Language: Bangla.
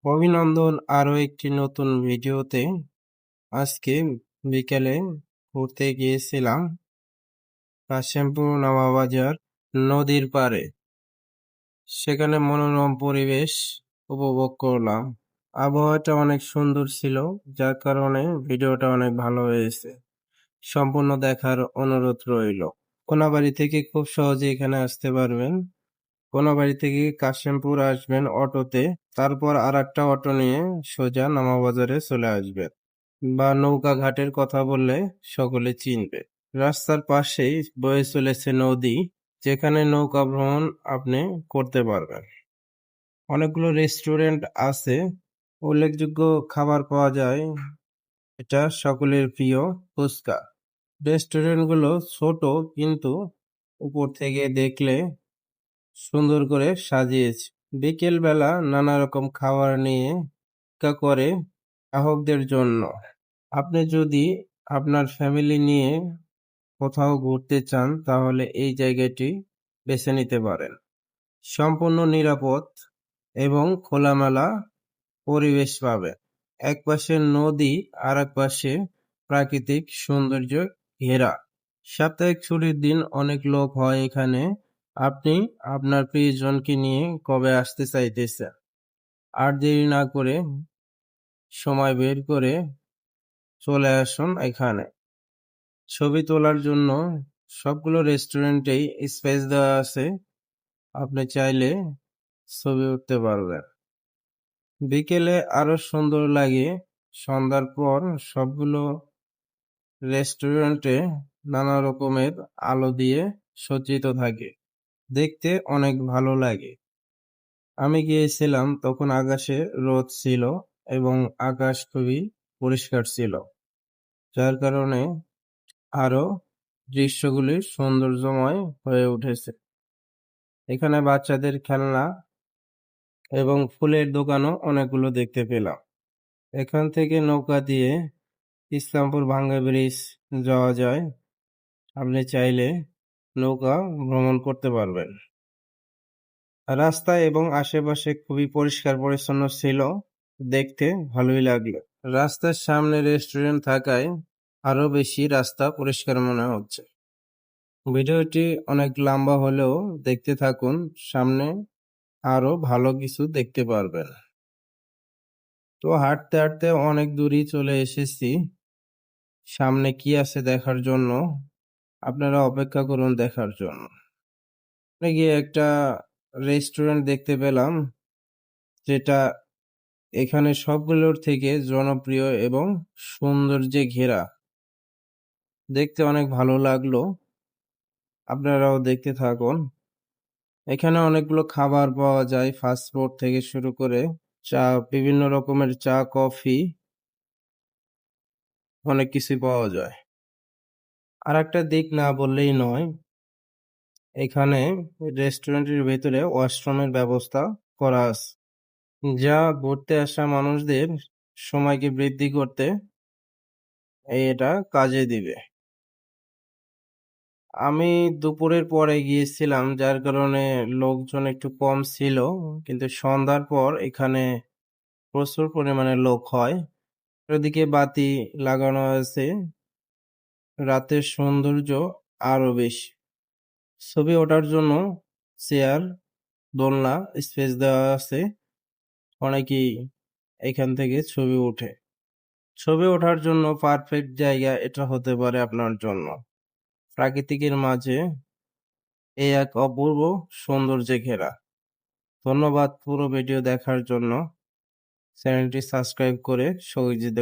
অভিনন্দন আরো একটি নতুন ভিডিওতে। আজকে বিকেলে ঘুরতে গিয়েছিলাম কাশিমপুর নবাবাজার নদীর পাড়ে। সেখানে মনোরম পরিবেশ উপভোগ করলাম। আবহাওয়াটা অনেক সুন্দর ছিল, যার কারণে ভিডিওটা অনেক ভালো হয়েছে। সম্পূর্ণ দেখার অনুরোধ রইল। কোনাবাড়ি থেকে খুব সহজে এখানে আসতে পারবেন। কোনাবাড়ি থেকে কাশিমপুর আসবেন অটোতে, তারপর আরেকটা অটো নিয়ে সোজা নামাবাজারে চলে আসবেন, বা নৌকা ঘাটের কথা বললে সকলে চিনবে। রাস্তার পাশেই বয়ে চলেছে নদী, যেখানে নৌকা ভ্রমণ আপনি করতে পারবেন। অনেকগুলো রেস্টুরেন্ট আছে, উল্লেখযোগ্য খাবার পাওয়া যায়। এটা সকলের প্রিয় ফুচকা। রেস্টুরেন্টগুলো ছোট, কিন্তু উপর থেকে দেখলে সুন্দর করে সাজিয়েছে। বিকেল বেলা নানা রকম খাবার নিয়ে করে গ্রাহকদের জন্য। আপনি যদি আপনার ফ্যামিলি নিয়ে কোথাও ঘুরতে চান, তাহলে এই জায়গাটি বেছে নিতে পারেন। সম্পূর্ণ নিরাপদ এবং খোলামেলা পরিবেশ পাবেন। এক পাশে নদী, আর এক পাশে প্রাকৃতিক সৌন্দর্য ঘেরা। সাপ্তাহিক ছুটির দিন অনেক লোক হয় এখানে। আপনি আপনার প্রিয়জনকে নিয়ে কবে আসতে চাইতেছেন? আর দেরি না করে সময় বের করে চলে আসুন এখানে। ছবি তোলার জন্য সবগুলো রেস্টুরেন্টেই স্পেস দেওয়া আছে, আপনি চাইলে ছবি উঠতে পারবেন। বিকেলে আরো সুন্দর লাগে। সন্ধ্যার পর সবগুলো রেস্টুরেন্টে নানা রকমের আলো দিয়ে সজ্জিত থাকে, দেখতে অনেক ভালো লাগে। আমি গিয়েছিলাম তখন আকাশে রোদ ছিল এবং আকাশ খুবই পরিষ্কার ছিল, যার কারণে আরো দৃশ্যগুলি সৌন্দর্যময় হয়ে উঠেছে। এখানে বাচ্চাদের খেলনা এবং ফুলের দোকানও অনেকগুলো দেখতে পেলাম। এখান থেকে নৌকা দিয়ে ইসলামপুর ভাঙ্গা ব্রিজ যাওয়া যায়। আপনি চাইলে নৌকা ভ্রমণ করতে পারবেন। রাস্তা এবং আশেপাশে খুবই পরিষ্কার পরিচ্ছন্ন ছিল, দেখতে ভালোই লাগলো। রাস্তার সামনে রেস্টুরেন্ট থাকায় আরো বেশি রাস্তা পরিষ্কার মনে হচ্ছে। ভিডিওটি অনেক লম্বা হলেও দেখতে থাকুন, সামনে আরো ভালো কিছু দেখতে পারবেন। তো হাঁটতে হাঁটতে অনেক দূরই চলে এসেছি। সামনে কি আছে দেখার জন্য আপনারা অপেক্ষা করুন দেখার জন্য। গিয়ে একটা রেস্টুরেন্ট দেখতে পেলাম, যেটা এখানে সবগুলোর থেকে জনপ্রিয় এবং সৌন্দর্যে ঘেরা। দেখতে অনেক ভালো লাগলো, আপনারাও দেখতে থাকুন। এখানে অনেকগুলো খাবার পাওয়া যায়, ফাস্ট ফুড থেকে শুরু করে চা, বিভিন্ন রকমের চা, কফি, অনেক কিছুই পাওয়া যায়। আর একটা দিক না বললেই নয়, এখানে রেস্টুরেন্টের ভেতরে ওয়াশরুমের ব্যবস্থা করা আছে, যা ঘুরতে আসা মানুষদের সময়কে বৃদ্ধি করতে এটা কাজে দিবে। আমি দুপুরের পরে গিয়েছিলাম, যার কারণে লোকজন একটু কম ছিল, কিন্তু সন্ধ্যার পর এখানে প্রচুর পরিমাণে লোক হয়। ওদিকে বাতি লাগানো আছে, রাতের সৌন্দর্য আরো বেশি। ছবি ওঠার জন্য চেয়ার, দোলনা, স্পেস দেওয়া আছে। অনেকেই এখান থেকে ছবি ওঠে। ছবি ওঠার জন্য পারফেক্ট জায়গা এটা হতে পারে আপনার জন্য। প্রাকৃতিকের মাঝে এই এক অপূর্ব সৌন্দর্যে ঘেরা। ধন্যবাদ পুরো ভিডিও দেখার জন্য। চ্যানেলটি সাবস্ক্রাইব করে সহযোগিতা